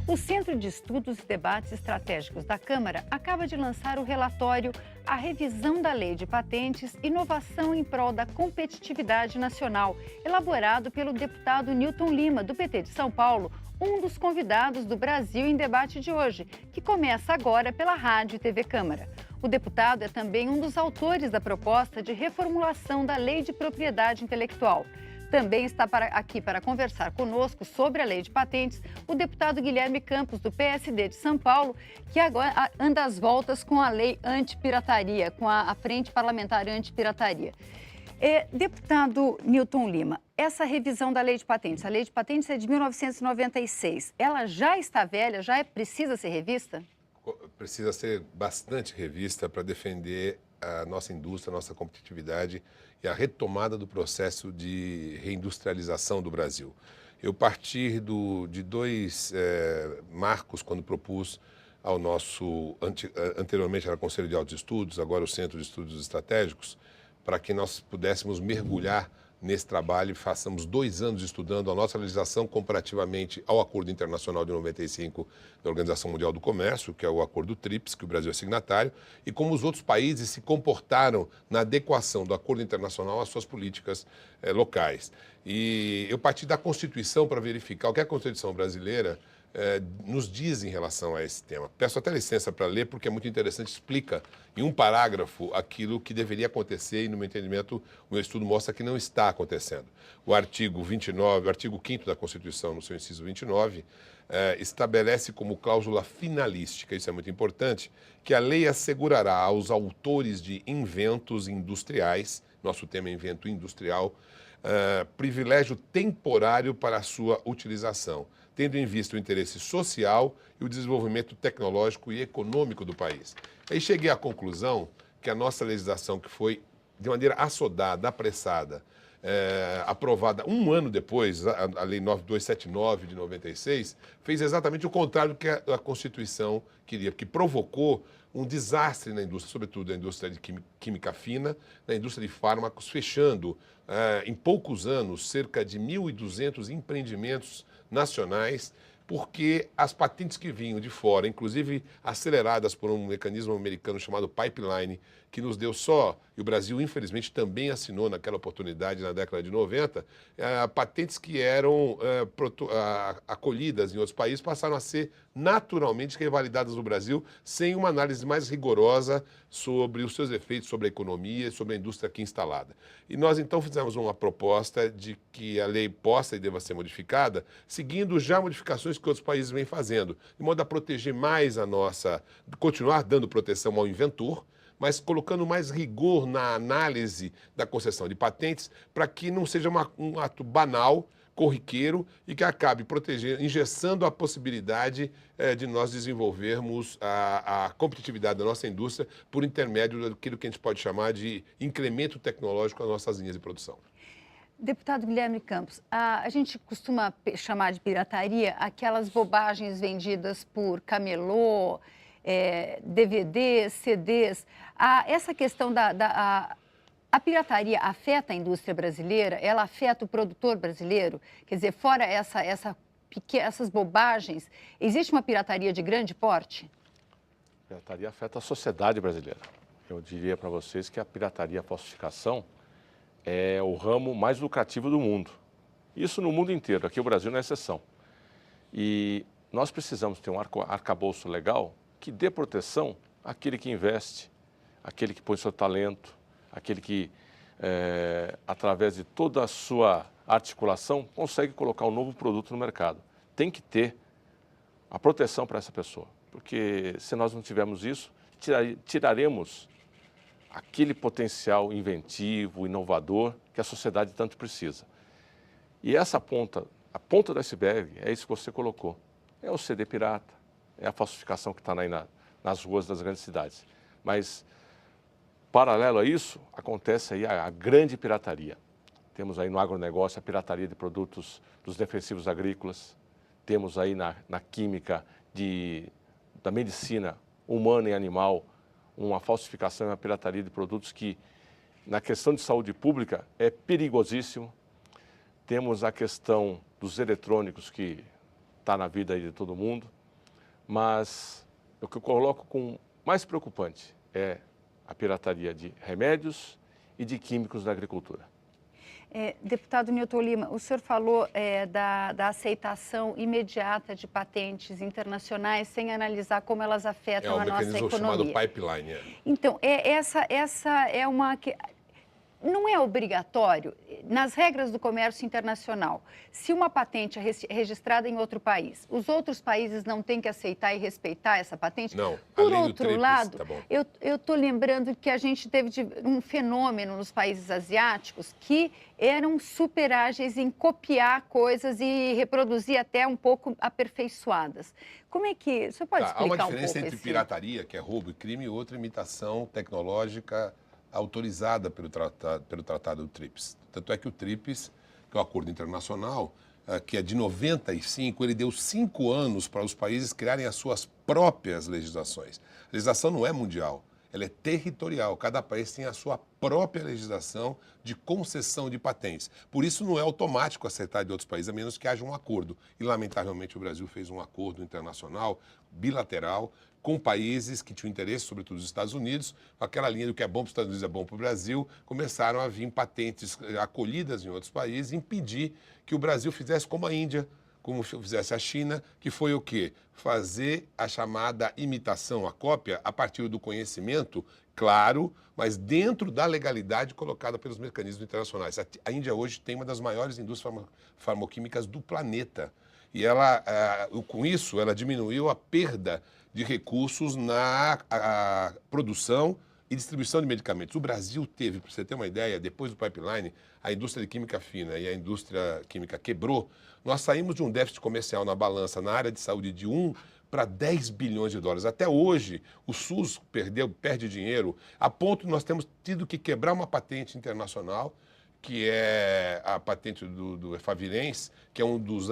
O Centro de Estudos e Debates Estratégicos da Câmara acaba de lançar o relatório A Revisão da Lei de Patentes, Inovação em Prol da Competitividade Nacional, elaborado pelo deputado Newton Lima, do PT de São Paulo, um dos convidados do Brasil em Debate de hoje, que começa agora pela Rádio e TV Câmara. O deputado é também um dos autores da proposta de reformulação da Lei de Propriedade Intelectual. Também está aqui para conversar conosco sobre a lei de patentes o deputado Guilherme Campos, do PSD de São Paulo, que agora anda às voltas com a lei antipirataria, com a Frente Parlamentar Antipirataria. Deputado Newton Lima, essa revisão da lei de patentes, a lei de patentes é de 1996, ela já está velha, precisa ser revista? Precisa ser bastante revista para defender a nossa indústria, a nossa competitividade e a retomada do processo de reindustrialização do Brasil. Eu parti de dois marcos quando propus ao nosso, anteriormente era Conselho de Altos Estudos, agora o Centro de Estudos Estratégicos, para que nós pudéssemos mergulhar nesse trabalho e façamos 2 anos estudando a nossa legislação comparativamente ao Acordo Internacional de 95 da Organização Mundial do Comércio, que é o Acordo TRIPS, que o Brasil é signatário, e como os outros países se comportaram na adequação do Acordo Internacional às suas políticas locais. E eu parti da Constituição para verificar o que a Constituição brasileira nos diz em relação a esse tema. Peço até licença para ler, porque é muito interessante, explica em um parágrafo aquilo que deveria acontecer e, no meu entendimento, o meu estudo mostra que não está acontecendo. O artigo 29, o artigo 5º da Constituição, no seu inciso 29, estabelece como cláusula finalística, isso é muito importante, que a lei assegurará aos autores de inventos industriais, nosso tema é invento industrial, privilégio temporário para a sua utilização, tendo em vista o interesse social e o desenvolvimento tecnológico e econômico do país. Aí cheguei à conclusão que a nossa legislação, que foi de maneira assodada, apressada, aprovada um ano depois, a Lei 9279 de 96, fez exatamente o contrário do que a Constituição queria, que provocou um desastre na indústria, sobretudo na indústria de química fina, na indústria de fármacos, fechando em poucos anos cerca de 1.200 empreendimentos nacionais, porque as patentes que vinham de fora, inclusive aceleradas por um mecanismo americano chamado pipeline, que nos deu só, e o Brasil infelizmente também assinou naquela oportunidade na década de 90, patentes que eram acolhidas em outros países passaram a ser naturalmente revalidadas no Brasil, sem uma análise mais rigorosa sobre os seus efeitos sobre a economia e sobre a indústria aqui instalada. E nós então fizemos uma proposta de que a lei possa e deva ser modificada, seguindo já modificações que outros países vêm fazendo, de modo a proteger mais a nossa, continuar dando proteção ao inventor, mas colocando mais rigor na análise da concessão de patentes, para que não seja um ato banal, corriqueiro, e que acabe engessando a possibilidade de nós desenvolvermos a competitividade da nossa indústria por intermédio daquilo que a gente pode chamar de incremento tecnológico às nossas linhas de produção. Deputado Guilherme Campos, a gente costuma chamar de pirataria aquelas bobagens vendidas por camelô, DVDs, CDs. Essa questão a pirataria afeta a indústria brasileira? Ela afeta o produtor brasileiro? Quer dizer, fora essas bobagens, existe uma pirataria de grande porte? A pirataria afeta a sociedade brasileira. Eu diria para vocês que a pirataria e a falsificação é o ramo mais lucrativo do mundo. Isso no mundo inteiro, aqui o Brasil não é exceção. E nós precisamos ter um arcabouço legal que dê proteção àquele que investe, àquele que põe seu talento, aquele que, através de toda a sua articulação, consegue colocar um novo produto no mercado. Tem que ter a proteção para essa pessoa, porque se nós não tivermos isso, tiraremos aquele potencial inventivo, inovador, que a sociedade tanto precisa. E essa ponta, a ponta do iceberg, é isso que você colocou. É o CD pirata, é a falsificação que está aí nas ruas das grandes cidades. Mas, paralelo a isso, acontece aí a grande pirataria. Temos aí no agronegócio a pirataria de produtos dos defensivos agrícolas, temos aí na química da medicina humana e animal uma falsificação e uma pirataria de produtos que, na questão de saúde pública, é perigosíssimo. Temos a questão dos eletrônicos que está na vida aí de todo mundo, mas o que eu coloco como mais preocupante é a pirataria de remédios e de químicos da agricultura. Deputado Newton Lima, o senhor falou da aceitação imediata de patentes internacionais sem analisar como elas afetam a nossa economia. É um mecanismo chamado pipeline. Então, essa é uma... Não é obrigatório, nas regras do comércio internacional, se uma patente é registrada em outro país, os outros países não têm que aceitar e respeitar essa patente? Não, Por além do outro TRIPS, lado, tá bom. eu estou lembrando que a gente teve um fenômeno nos países asiáticos que eram super ágeis em copiar coisas e reproduzir até um pouco aperfeiçoadas. Como é que... O senhor pode explicar um pouco? Há uma diferença entre pirataria, que é roubo e crime, e outra imitação tecnológica autorizada pelo tratado do TRIPS. Tanto é que o TRIPS, que é o acordo internacional, que é de 95, ele deu 5 anos para os países criarem as suas próprias legislações. A legislação não é mundial, ela é territorial. Cada país tem a sua própria legislação de concessão de patentes. Por isso não é automático aceitar de outros países, a menos que haja um acordo. E, lamentavelmente, o Brasil fez um acordo internacional, bilateral, com países que tinham interesse, sobretudo os Estados Unidos, com aquela linha do que é bom para os Estados Unidos é bom para o Brasil, começaram a vir patentes acolhidas em outros países, impedir que o Brasil fizesse como a Índia, como fizesse a China, que foi o quê? Fazer a chamada imitação, a cópia, a partir do conhecimento, claro, mas dentro da legalidade colocada pelos mecanismos internacionais. A Índia hoje tem uma das maiores indústrias farmacêuticas do planeta. E ela, com isso, ela diminuiu a perda de recursos na produção e distribuição de medicamentos. O Brasil teve, para você ter uma ideia, depois do pipeline, a indústria de química fina e a indústria química quebrou. Nós saímos de um déficit comercial na balança na área de saúde de 1 para 10 bilhões de dólares. Até hoje, o SUS perde dinheiro, a ponto de nós temos tido que quebrar uma patente internacional, que é a patente do Efavirenz, que é um dos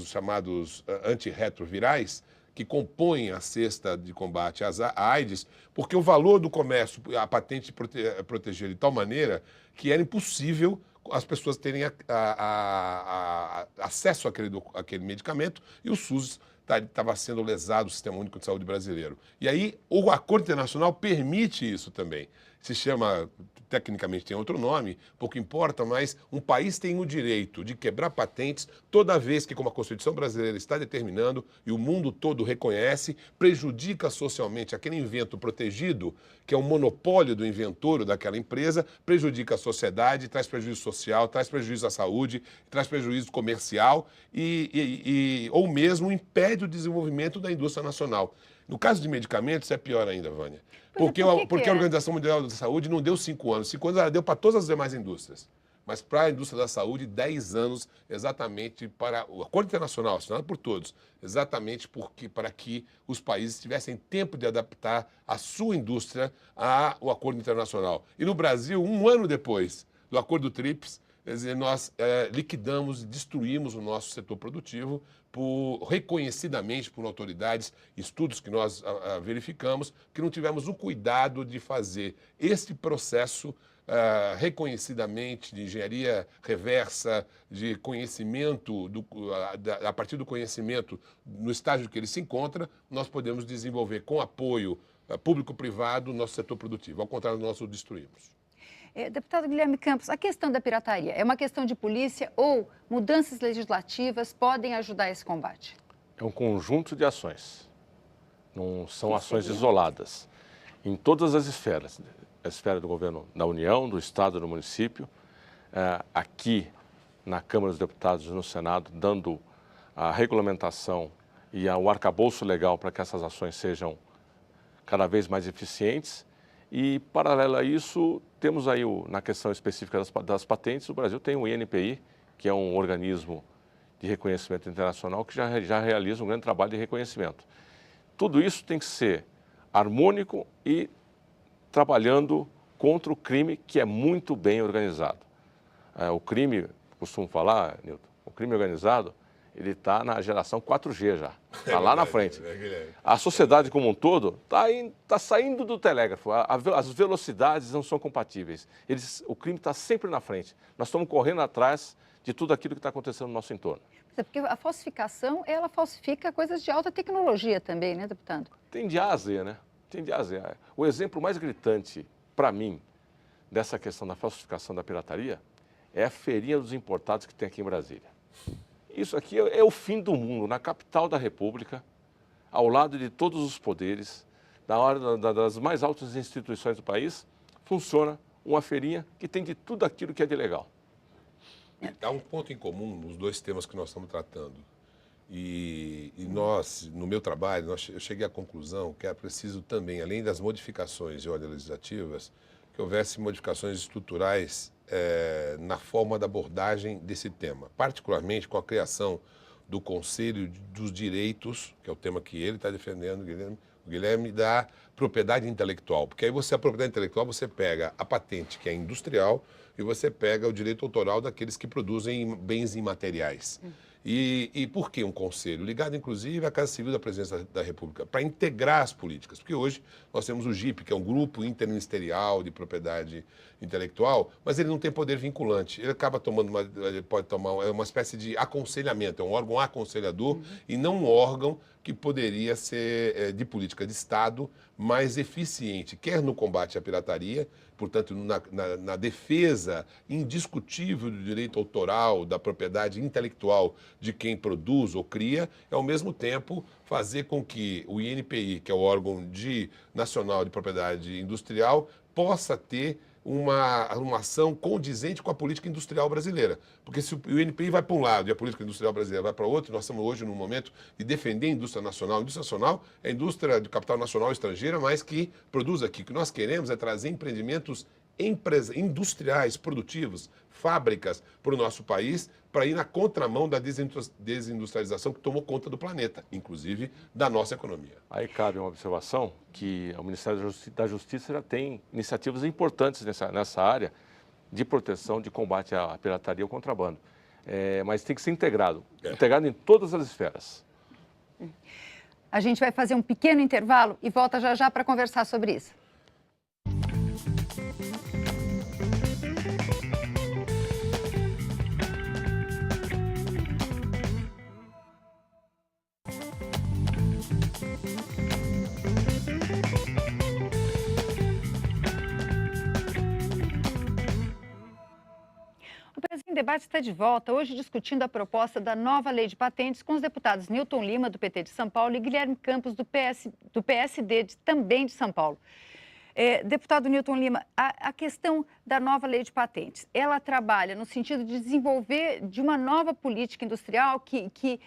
chamados antirretrovirais, que compõem a cesta de combate à AIDS, porque o valor do comércio, a patente protegia de tal maneira que era impossível as pessoas terem acesso àquele medicamento, e o SUS estava sendo lesado, o Sistema Único de Saúde brasileiro. E aí o acordo internacional permite isso também. Se chama, tecnicamente tem outro nome, pouco importa, mas um país tem o direito de quebrar patentes toda vez que, como a Constituição brasileira está determinando e o mundo todo reconhece, prejudica socialmente aquele invento protegido, que é o monopólio do inventor ou daquela empresa, prejudica a sociedade, traz prejuízo social, traz prejuízo à saúde, traz prejuízo comercial ou mesmo impede o desenvolvimento da indústria nacional. No caso de medicamentos, é pior ainda, Vânia. Porque a Organização Mundial da Saúde não deu 5 anos. 5 anos ela deu para todas as demais indústrias. Mas para a indústria da saúde, 10 anos exatamente para o Acordo Internacional, assinado por todos, exatamente para que os países tivessem tempo de adaptar a sua indústria ao Acordo Internacional. E no Brasil, 1 ano depois do Acordo TRIPS, quer dizer, nós liquidamos e destruímos o nosso setor produtivo reconhecidamente por autoridades, estudos que nós verificamos, que não tivemos o cuidado de fazer esse processo reconhecidamente de engenharia reversa, de conhecimento, a partir do conhecimento no estágio que ele se encontra, nós podemos desenvolver com apoio público-privado o nosso setor produtivo. Ao contrário, nós o destruímos. Deputado Guilherme Campos, a questão da pirataria é uma questão de polícia ou mudanças legislativas podem ajudar esse combate? É um conjunto de ações, não são ações isoladas. Em todas as esferas, a esfera do governo da União, do Estado, do município, aqui na Câmara dos Deputados e no Senado, dando a regulamentação e o arcabouço legal para que essas ações sejam cada vez mais eficientes. E, paralelo a isso, temos aí, na questão específica das patentes, o Brasil tem o INPI, que é um organismo de reconhecimento internacional que já realiza um grande trabalho de reconhecimento. Tudo isso tem que ser harmônico e trabalhando contra o crime, que é muito bem organizado. O crime, costumo falar, Newton, o crime organizado, ele está na geração 4G já, está lá na frente. A sociedade como um todo está saindo do telégrafo, as velocidades não são compatíveis. O crime está sempre na frente. Nós estamos correndo atrás de tudo aquilo que está acontecendo no nosso entorno. Porque a falsificação, ela falsifica coisas de alta tecnologia também, né, deputado? Tem de A a Z, né? Tem de A a Z. O exemplo mais gritante, para mim, dessa questão da falsificação da pirataria é a feirinha dos importados que tem aqui em Brasília. Isso aqui é o fim do mundo, na capital da República, ao lado de todos os poderes, das mais altas instituições do país, funciona uma feirinha que tem de tudo aquilo que é de legal. Há um ponto em comum nos dois temas que nós estamos tratando. E nós, no meu trabalho, eu cheguei à conclusão que era preciso também, além das modificações de ordem legislativas, que houvesse modificações estruturais na forma da abordagem desse tema, particularmente com a criação do Conselho dos Direitos, que é o tema que ele está defendendo, o Guilherme, da propriedade intelectual. Porque aí a propriedade intelectual, você pega a patente, que é industrial, e você pega o direito autoral daqueles que produzem bens imateriais. E por que um conselho? Ligado, inclusive, à Casa Civil da Presidência da República, para integrar as políticas. Porque hoje nós temos o GIP, que é um grupo interministerial de propriedade intelectual, mas ele não tem poder vinculante. Ele acaba ele pode tomar uma espécie de aconselhamento, é um órgão aconselhador e não um órgão que poderia ser de política de Estado mais eficiente, quer no combate à pirataria, portanto, na defesa indiscutível do direito autoral, da propriedade intelectual de quem produz ou cria, e, ao mesmo tempo, fazer com que o INPI, que é o órgão nacional de propriedade industrial, possa ter uma ação condizente com a política industrial brasileira. Porque se o INPI vai para um lado e a política industrial brasileira vai para outro, nós estamos hoje num momento de defender a indústria nacional. A indústria nacional é a indústria de capital nacional estrangeira, mas que produz aqui. O que nós queremos é trazer empreendimentos industriais, produtivos, fábricas para o nosso país, para ir na contramão da desindustrialização que tomou conta do planeta, inclusive da nossa economia. Aí cabe uma observação que o Ministério da Justiça já tem iniciativas importantes nessa área de proteção, de combate à pirataria e ao contrabando. Mas tem que ser integrado em todas as esferas. A gente vai fazer um pequeno intervalo e volta já já para conversar sobre isso. O Brasil em Debate está de volta, hoje discutindo a proposta da nova lei de patentes com os deputados Newton Lima, do PT de São Paulo, e Guilherme Campos, do PSD, também de São Paulo. Deputado Newton Lima, a questão da nova lei de patentes, ela trabalha no sentido de desenvolver de uma nova política industrial que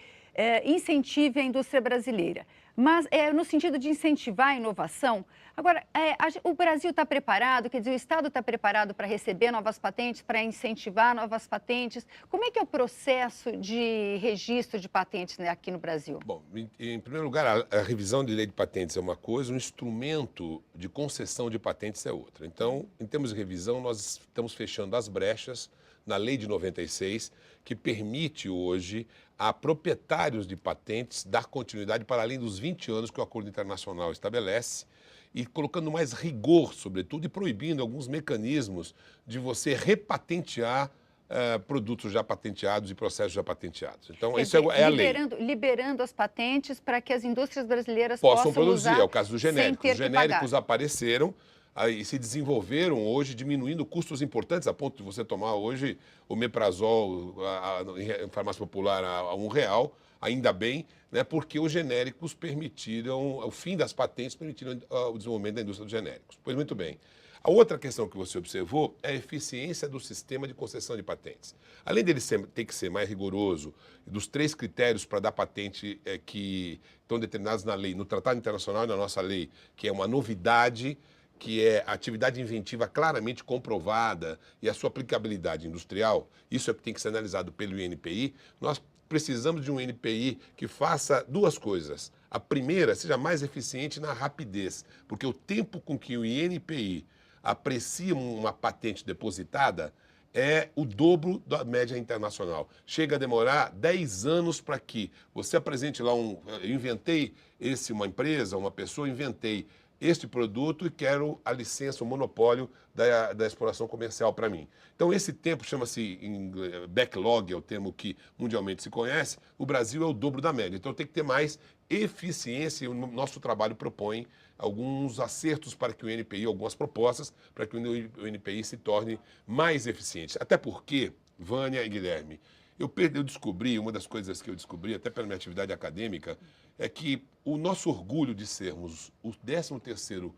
incentive a indústria brasileira, mas no sentido de incentivar a inovação. Agora, o Brasil está preparado, quer dizer, o Estado está preparado para receber novas patentes, para incentivar novas patentes? Como é que é o processo de registro de patentes, né, aqui no Brasil? Bom, em primeiro lugar, a revisão de lei de patentes é uma coisa, o instrumento de concessão de patentes é outra. Então, em termos de revisão, nós estamos fechando as brechas na lei de 96, que permite hoje a proprietários de patentes dar continuidade para além dos 20 anos que o Acordo Internacional estabelece, e colocando mais rigor, sobretudo, e proibindo alguns mecanismos de você repatentear produtos já patenteados e processos já patenteados. Então, isso é a lei. Liberando as patentes para que as indústrias brasileiras possam produzir. Usar é o caso dos genéricos. Os genéricos apareceram e se desenvolveram hoje, diminuindo custos importantes, a ponto de você tomar hoje o Omeprazol em farmácia popular a R$1, ainda bem, né, porque os genéricos permitiram, o fim das patentes permitiram o desenvolvimento da indústria dos genéricos. Pois muito bem. A outra questão que você observou é a eficiência do sistema de concessão de patentes. Além dele ter que ser mais rigoroso, dos 3 critérios para dar patente que estão determinados na lei, no Tratado Internacional e na nossa lei, que é uma novidade, que é a atividade inventiva claramente comprovada e a sua aplicabilidade industrial, isso é que tem que ser analisado pelo INPI, nós precisamos de um INPI que faça 2 coisas. A primeira, seja mais eficiente na rapidez, porque o tempo com que o INPI aprecia uma patente depositada é o dobro da média internacional. Chega a demorar 10 anos para que você apresente lá eu inventei uma empresa, uma pessoa, inventei este produto e quero a licença, o monopólio da exploração comercial para mim. Então, esse tempo chama-se backlog, é o termo que mundialmente se conhece. O Brasil é o dobro da média. Então, tem que ter mais eficiência e o nosso trabalho propõe alguns acertos para que o NPI, algumas propostas para que o NPI se torne mais eficiente. Até porque, Vânia e Guilherme, eu descobri, uma das coisas que eu descobri, até pela minha atividade acadêmica, é que o nosso orgulho de sermos o 13º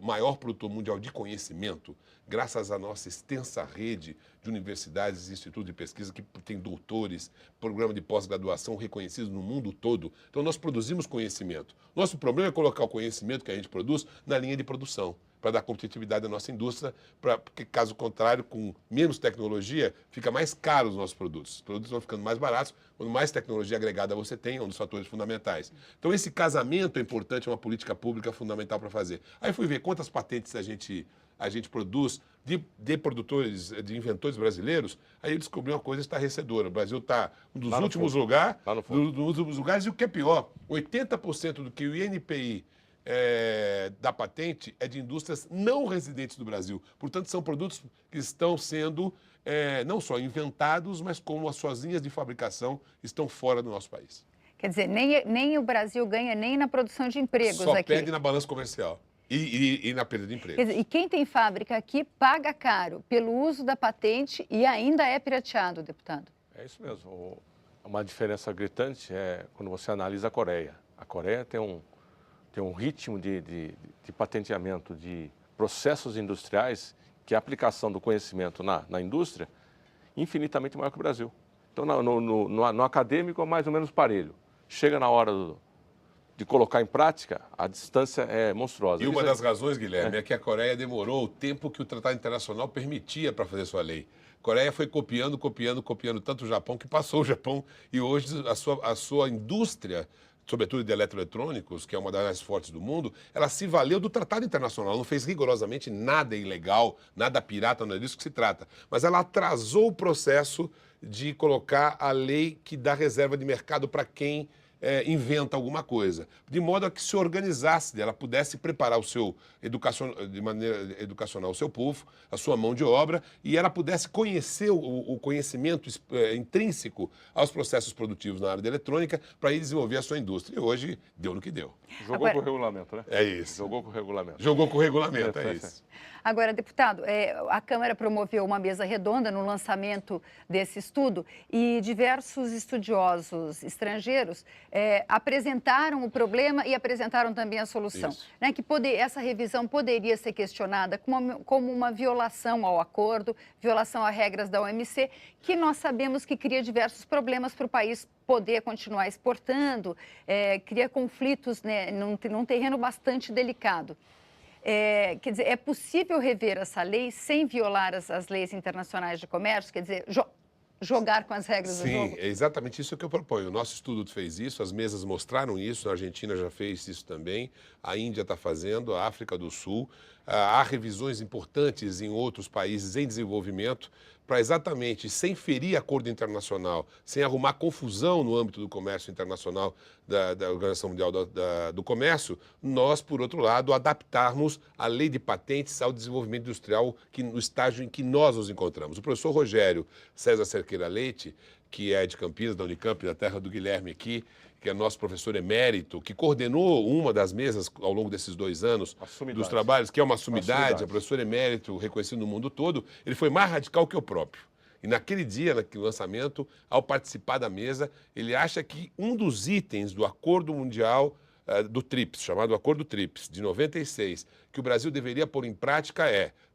maior produtor mundial de conhecimento, graças à nossa extensa rede de universidades e institutos de pesquisa que tem doutores, programa de pós-graduação reconhecidos no mundo todo. Então, nós produzimos conhecimento. Nosso problema é colocar o conhecimento que a gente produz na linha de produção, para dar competitividade à nossa indústria, porque, caso contrário, com menos tecnologia, fica mais caro os nossos produtos. Os produtos vão ficando mais baratos, quando mais tecnologia agregada você tem, é um dos fatores fundamentais. Então, esse casamento é importante, é uma política pública fundamental para fazer. Aí fui ver quantas patentes a gente produz de produtores, de inventores brasileiros, aí eu descobri uma coisa estarrecedora. O Brasil está um dos últimos lugares, e o que é pior, 80% do que o INPI da patente é de indústrias não residentes do Brasil. Portanto, são produtos que estão sendo não só inventados, mas como as suas linhas de fabricação estão fora do nosso país. Quer dizer, nem o Brasil ganha nem na produção de empregos Só aqui. perde na balança comercial e na perda de empregos. Quer dizer, e quem tem fábrica aqui paga caro pelo uso da patente e ainda é pirateado, deputado. É isso mesmo. Uma diferença gritante é quando você analisa a Coreia. A Coreia tem um ritmo de patenteamento de processos industriais que a aplicação do conhecimento na indústria infinitamente maior que o Brasil. Então, no acadêmico é mais ou menos parelho. Chega na hora de colocar em prática, a distância é monstruosa. E uma das razões, Guilherme, é que a Coreia demorou o tempo que o Tratado Internacional permitia para fazer sua lei. A Coreia foi copiando tanto o Japão que passou o Japão e hoje a sua indústria, sobretudo de eletroeletrônicos, que é uma das mais fortes do mundo, ela se valeu do Tratado Internacional, não fez rigorosamente nada ilegal, nada pirata, não é disso que se trata. Mas ela atrasou o processo de colocar a lei que dá reserva de mercado para quem inventa alguma coisa, de modo a que se organizasse, ela pudesse preparar de maneira educacional o seu povo, a sua mão de obra, e ela pudesse conhecer o conhecimento intrínseco aos processos produtivos na área da eletrônica para ir desenvolver a sua indústria. E hoje deu no que deu. Jogou com o regulamento, né? É isso. Jogou com o regulamento. Jogou com o regulamento, é isso. Agora, deputado, a Câmara promoveu uma mesa redonda no lançamento desse estudo e diversos estudiosos estrangeiros apresentaram o problema e apresentaram também a solução. Né, que essa revisão poderia ser questionada como uma violação ao acordo, violação a regras da OMC, que nós sabemos que cria diversos problemas para o país poder continuar exportando, cria conflitos, né, num terreno bastante delicado. Quer dizer, é possível rever essa lei sem violar as leis internacionais de comércio? Quer dizer, jogar com as regras do jogo? Sim, é exatamente isso que eu proponho. O nosso estudo fez isso, as mesas mostraram isso, a Argentina já fez isso também, a Índia está fazendo, a África do Sul. Há revisões importantes em outros países em desenvolvimento para exatamente, sem ferir acordo internacional, sem arrumar confusão no âmbito do comércio internacional da Organização Mundial do Comércio, nós, por outro lado, adaptarmos a lei de patentes ao desenvolvimento industrial no estágio em que nós nos encontramos. O professor Rogério César Cerqueira Leite, que é de Campinas, da Unicamp, da terra do Guilherme aqui, que é nosso professor emérito, que coordenou uma das mesas ao longo desses 2 anos dos trabalhos, que é uma sumidade, é professor emérito reconhecido no mundo todo, ele foi mais radical que eu próprio. E naquele dia, naquele lançamento, ao participar da mesa, ele acha que um dos itens do Acordo Mundial do TRIPS, chamado Acordo TRIPS, de 96, que o Brasil deveria pôr em prática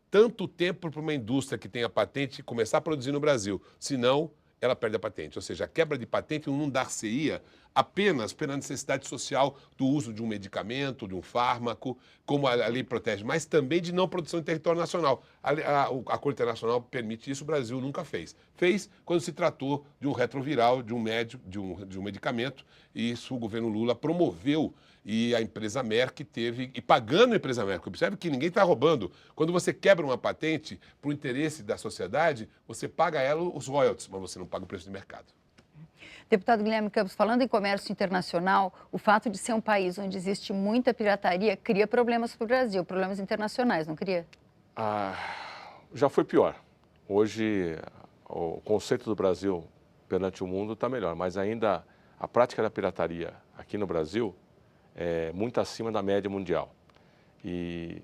tanto tempo para uma indústria que tenha patente começar a produzir no Brasil, senão ela perde a patente. Ou seja, a quebra de patente não dar-se-ia apenas pela necessidade social do uso de um medicamento, de um fármaco, como a lei protege, mas também de não produção em território nacional. O Acordo Internacional permite isso, o Brasil nunca fez. Fez quando se tratou de um retroviral, de um medicamento, e isso o governo Lula promoveu, e a empresa Merck teve, e pagando a empresa Merck. Observe que ninguém está roubando. Quando você quebra uma patente para o interesse da sociedade, você paga a ela os royalties, mas você não paga o preço de mercado. Deputado Guilherme Campos, falando em comércio internacional, o fato de ser um país onde existe muita pirataria cria problemas para o Brasil, problemas internacionais, não cria? Já foi pior. Hoje, o conceito do Brasil perante o mundo está melhor, mas ainda a prática da pirataria aqui no Brasil é muito acima da média mundial. E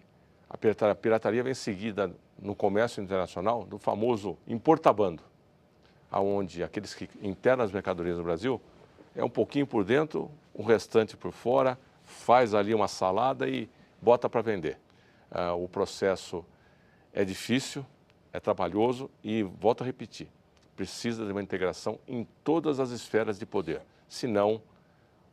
a pirataria vem seguida no comércio internacional do famoso importabando, onde aqueles que internam as mercadorias no Brasil é um pouquinho por dentro, o restante por fora, faz ali uma salada e bota para vender. O processo é difícil, é trabalhoso e, volto a repetir, precisa de uma integração em todas as esferas de poder, senão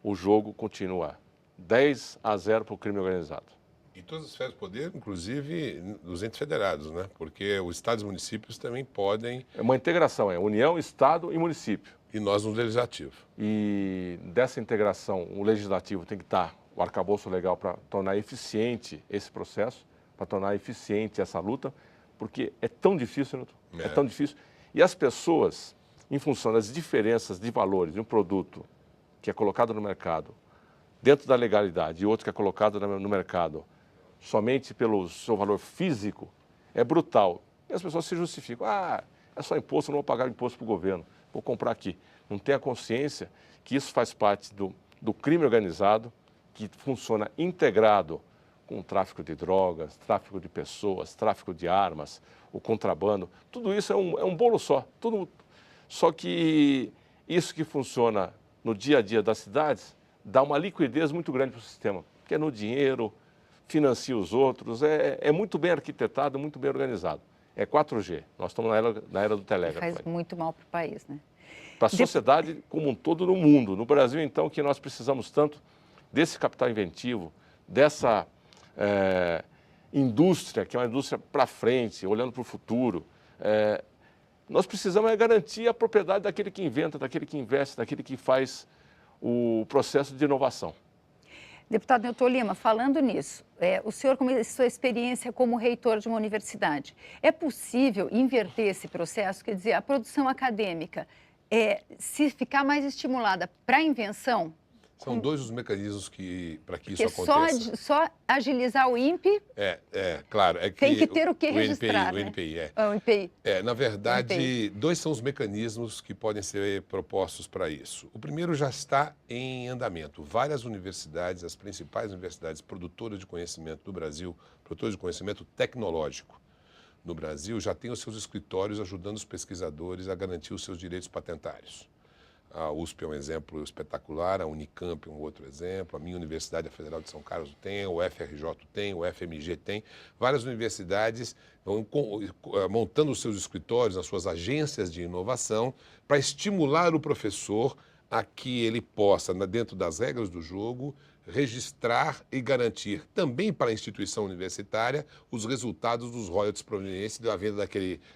o jogo continua 10-0 para o crime organizado. E todas as esferas de poder, inclusive dos entes federados, né? Porque os estados e municípios também podem... É uma integração, é União, Estado e município. E nós no legislativo. E dessa integração, o legislativo tem que estar, o arcabouço legal para tornar eficiente esse processo, para tornar eficiente essa luta, porque é tão difícil, Nilton, é tão difícil. E as pessoas, em função das diferenças de valores de um produto que é colocado no mercado, dentro da legalidade, e outro que é colocado no mercado somente pelo seu valor físico, é brutal. E as pessoas se justificam. É só imposto, não vou pagar imposto para o governo, vou comprar aqui. Não tem a consciência que isso faz parte do crime organizado, que funciona integrado com o tráfico de drogas, tráfico de pessoas, tráfico de armas, o contrabando. Tudo isso é um bolo só. Só que isso que funciona no dia a dia das cidades dá uma liquidez muito grande para o sistema, porque é no dinheiro, financia os outros, é muito bem arquitetado, muito bem organizado. É 4G, nós estamos na era do telégrafo. Faz muito mal para o país, né? Para a sociedade como um todo no mundo. No Brasil, então, que nós precisamos tanto desse capital inventivo, dessa indústria, que é uma indústria para frente, olhando para o futuro. Nós precisamos garantir a propriedade daquele que inventa, daquele que investe, daquele que faz o processo de inovação. Deputado Nilton Lima, falando nisso, o senhor, com a sua experiência como reitor de uma universidade, é possível inverter esse processo? Quer dizer, a produção acadêmica, se ficar mais estimulada para a invenção... São dois os mecanismos para que isso aconteça. Só agilizar o INPE... Claro. Tem que ter o que registrar, o NPI, né? O NPI. Na verdade, dois são os mecanismos que podem ser propostos para isso. O primeiro já está em andamento. Várias universidades, as principais universidades produtoras de conhecimento do Brasil, produtoras de conhecimento tecnológico no Brasil, já têm os seus escritórios ajudando os pesquisadores a garantir os seus direitos patentários. A USP é um exemplo espetacular, a Unicamp é um outro exemplo, a minha Universidade, a Federal de São Carlos tem, o FRJ tem, o FMG tem. Várias universidades vão montando os seus escritórios, as suas agências de inovação, para estimular o professor a que ele possa, dentro das regras do jogo, registrar e garantir também para a instituição universitária os resultados dos royalties provenientes da venda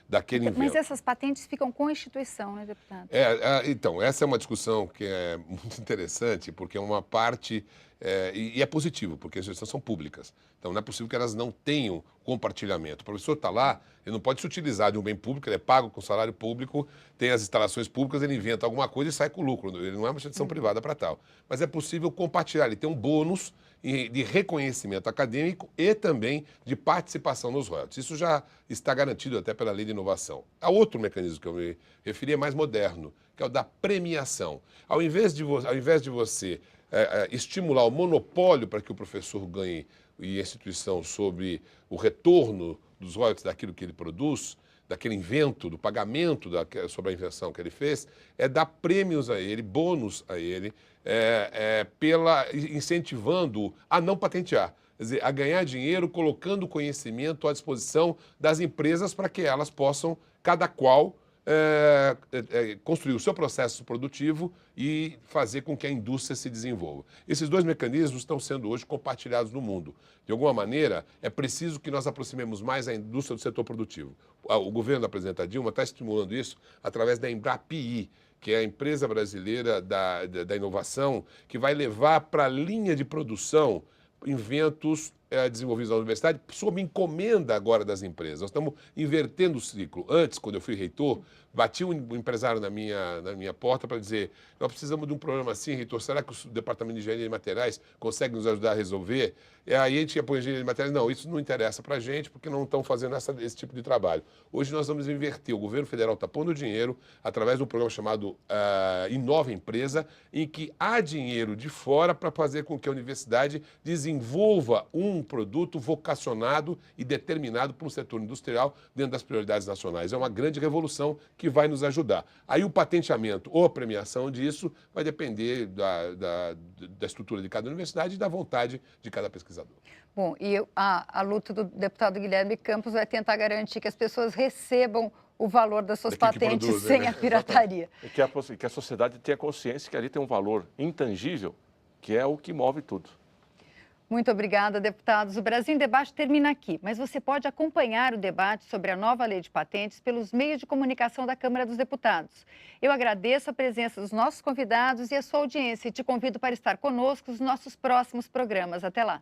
daquele invento. Mas essas patentes ficam com a instituição, né, deputado? Então, essa é uma discussão que é muito interessante, porque é uma parte, e é positivo, porque as instituições são públicas. Então, não é possível que elas não tenham compartilhamento. O professor está lá, ele não pode se utilizar de um bem público, ele é pago com salário público, tem as instalações públicas, ele inventa alguma coisa e sai com lucro. Ele não é uma instituição privada para tal. Mas é possível compartilhar, ele tem um bônus de reconhecimento acadêmico e também de participação nos royalties. Isso já está garantido até pela lei de inovação. Há outro mecanismo que eu me referi, é mais moderno, que é o da premiação. Ao invés de você estimular o monopólio para que o professor ganhe e a instituição sobre o retorno dos royalties daquilo que ele produz, daquele invento, do pagamento sobre a invenção que ele fez, é dar prêmios a ele, bônus a ele, incentivando-o a não patentear. Quer dizer, a ganhar dinheiro colocando conhecimento à disposição das empresas para que elas possam, cada qual, construir o seu processo produtivo e fazer com que a indústria se desenvolva. Esses dois mecanismos estão sendo hoje compartilhados no mundo. De alguma maneira, é preciso que nós aproximemos mais a indústria do setor produtivo. O governo da presidenta Dilma está estimulando isso através da Embrapi, que é a empresa brasileira da inovação, que vai levar para a linha de produção inventos desenvolvidos na universidade sob encomenda agora das empresas. Nós estamos invertendo o ciclo. Antes, quando eu fui reitor, batia um empresário na minha porta para dizer: nós precisamos de um programa assim, reitor, será que o Departamento de Engenharia de Materiais consegue nos ajudar a resolver? E aí a gente ia para o Engenharia de Materiais: não, isso não interessa para a gente porque não estão fazendo esse tipo de trabalho. Hoje nós vamos inverter. O governo federal está pondo dinheiro através de um programa chamado Inova Empresa, em que há dinheiro de fora para fazer com que a universidade desenvolva um produto vocacionado e determinado para um setor industrial dentro das prioridades nacionais. É uma grande revolução que vai nos ajudar. Aí o patenteamento ou a premiação disso vai depender da estrutura de cada universidade e da vontade de cada pesquisador. Bom, e a luta do deputado Guilherme Campos vai tentar garantir que as pessoas recebam o valor das suas patentes produz, sem a pirataria. E que a sociedade tenha consciência que ali tem um valor intangível, que é o que move tudo. Muito obrigada, deputados. O Brasil em Debate termina aqui, mas você pode acompanhar o debate sobre a nova lei de patentes pelos meios de comunicação da Câmara dos Deputados. Eu agradeço a presença dos nossos convidados e a sua audiência e te convido para estar conosco nos nossos próximos programas. Até lá.